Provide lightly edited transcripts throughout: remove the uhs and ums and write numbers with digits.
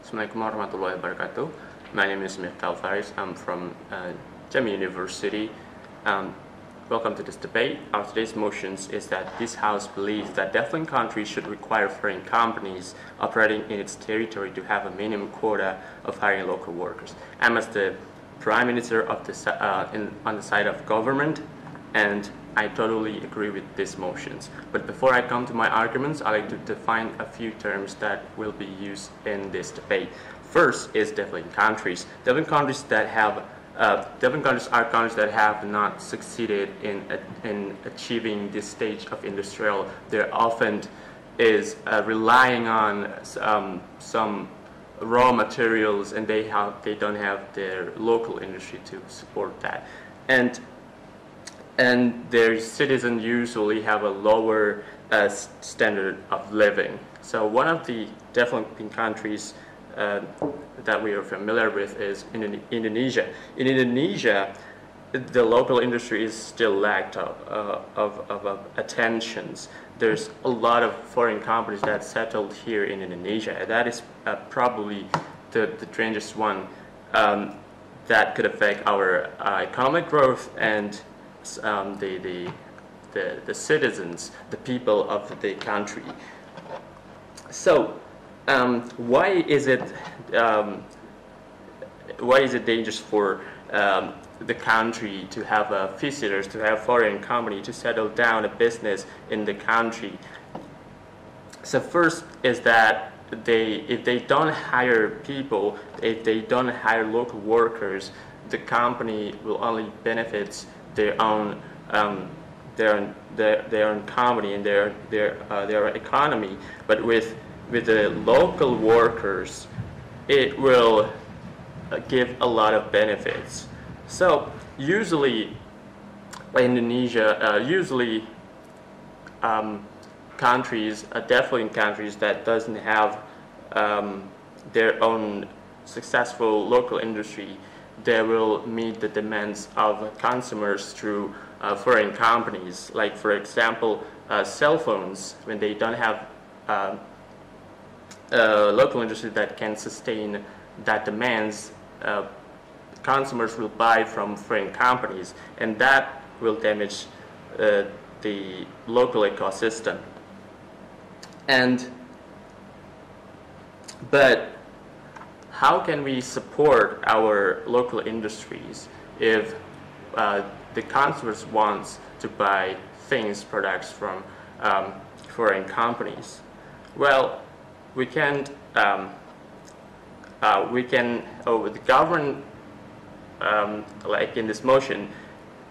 Assalamualaikum warahmatullahi wabarakatuh. My name is Miftah Faris. I'm from Jamia University. Welcome to this debate. Our today's motions is that this House believes that developing countries should require foreign companies operating in its territory to have a minimum quota of hiring local workers. I'm as the Prime Minister of on the side of government, and I totally agree with these motions. But before I come to my arguments, I'd like to define a few terms that will be used in this debate. First is developing countries. Developing countries are countries that have not succeeded in achieving this stage of industrial. They're often is relying on some raw materials, and they don't have their local industry to support that, and their citizens usually have a lower standard of living. So one of the developing countries that we are familiar with is Indonesia. In Indonesia, the local industry is still lacked of attentions. There's a lot of foreign companies that settled here in Indonesia. And that is probably the strangest one that could affect our economic growth and the citizens, the people of the country. So why is it dangerous for the country to have visitors, to have foreign company to settle down a business in the country? So first is that if they don't hire people, if they don't hire local workers, the company will only benefit their own company and their economy. But with the local workers, it will give a lot of benefits. So usually Indonesia, countries, developing countries that doesn't have their own successful local industry, they will meet the demands of consumers through foreign companies. Like for example, cell phones, when they don't have local industry that can sustain that demands, consumers will buy from foreign companies, and that will damage the local ecosystem. But how can we support our local industries if the consumers want to buy products from foreign companies? Well, the government, like in this motion,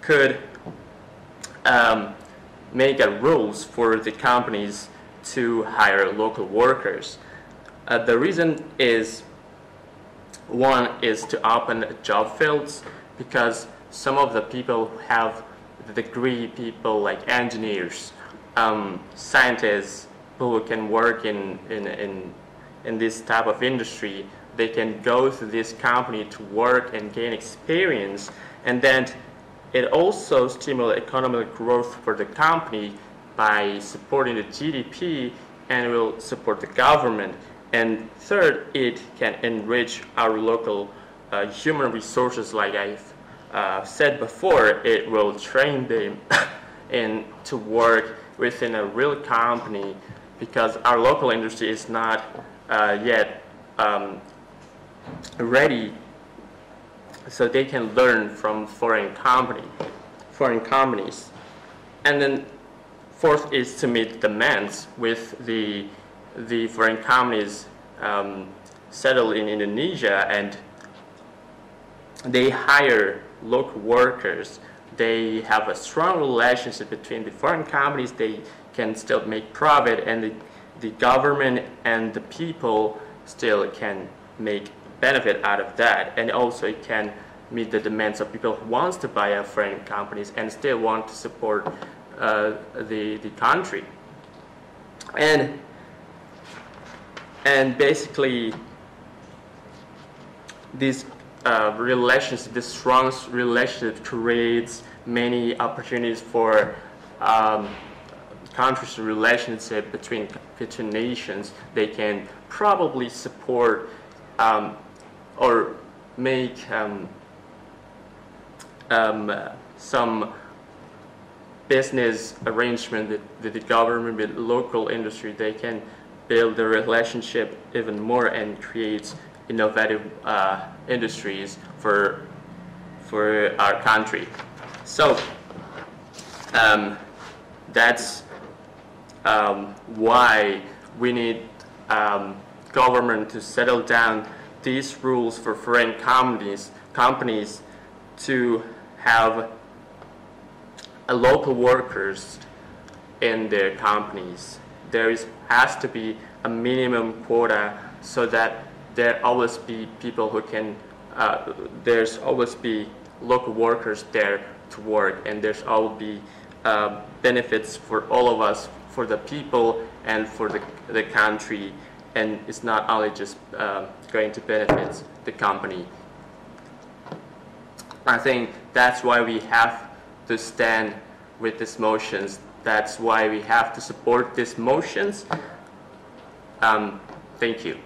could make rules for the companies to hire local workers. The reason is, one is to open job fields, because some of the people have the degree, people like engineers, scientists who can work in this type of industry. They can go to this company to work and gain experience, and then it also stimulates economic growth for the company by supporting the GDP, and it will support the government. And third, it can enrich our local human resources. Like I've said before, it will train them to work within a real company, because our local industry is not yet ready, so they can learn from foreign companies. And then fourth is to meet demands with the foreign companies settled in Indonesia, and they hire local workers. They have a strong relationship between the foreign companies. They can still make profit, and the government and the people still can make benefit out of that. And also it can meet the demands of people who wants to buy foreign companies and still want to support the country. And basically this relationship, this strong relationship, creates many opportunities for countries' relationship between nations. They can probably support or make some business arrangement with the government, with local industry. They can build the relationship even more and create innovative industries for our country. So that's why we need government to settle down these rules for foreign companies to have local workers in their companies. There has to be a minimum quota so that there always be people who can, there's always be local workers there to work, and there's always be benefits for all of us, for the people and for the country, and it's not only just going to benefit the company. I think that's why we have to stand with these motions. That's why we have to support these motions. Thank you.